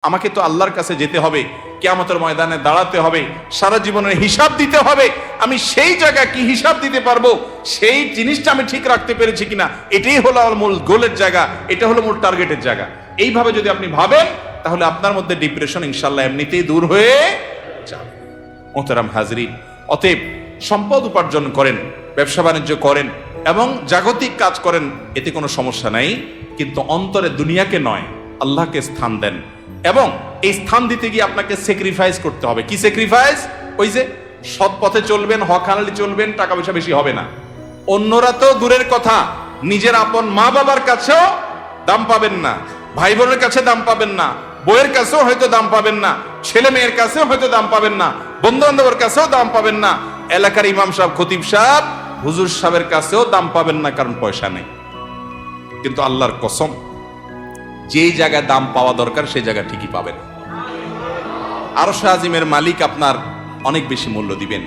আমাকে তো আল্লাহর কাছে যেতে হবে, কিয়ামতের ময়দানে দাঁড়াতে হবে, সারা জীবনের হিসাব দিতে হবে। আমি সেই জায়গা কি হিসাব দিতে পারবো, সেই জিনিসটা আমি ঠিক রাখতে পেরেছি কিনা, এটাই হলো আমার মূল গোলের জায়গা, এটা হলো মূল টার্গেটের জায়গা। এইভাবে যদি আপনি ভাবেন তাহলে আপনার মধ্যে ডিপ্রেশন ইনশাল্লাহ এমনিতেই দূর হয়ে যাবে। মোহতারাম হাজরিন, অতএব সম্পদ উপার্জন করেন, ব্যবসা বাণিজ্য করেন এবং জাগতিক কাজ করেন, এতে কোনো সমস্যা নাই, কিন্তু অন্তরে দুনিয়াকে নয় আল্লাহকে স্থান দেন। এবং এই স্থান দিতে গিয়ে আপনাকে স্যাক্রিফাইস করতে হবে। কি স্যাক্রিফাইস? ওই যে সৎ পথে চলবেন, হক হালালি চলবেন, টাকা পয়সা বেশি হবে না। অন্যরা তো দূরের কথা, নিজের আপন মা বাবার কাছেও দাম পাবেন না, ভাই বোনের কাছে দাম পাবেন না, বইয়ের কাছেও হয়তো দাম পাবেন না, ছেলে মেয়ের কাছেও হয়তো দাম পাবেন না, বন্ধু বান্ধবের কাছেও দাম পাবেন না, এলাকার ইমাম সাহেব, খতিব সাহেব, হুজুর সাহেবের কাছেও দাম পাবেন না, কারণ পয়সা নেই। কিন্তু আল্লাহর কসম, যেই জায়গায় দাম পাওয়া দরকার সেই জায়গা ঠিকই পাবেন। আরশ আজিমের মালিক আপনার অনেক বেশি মূল্য দিবেন।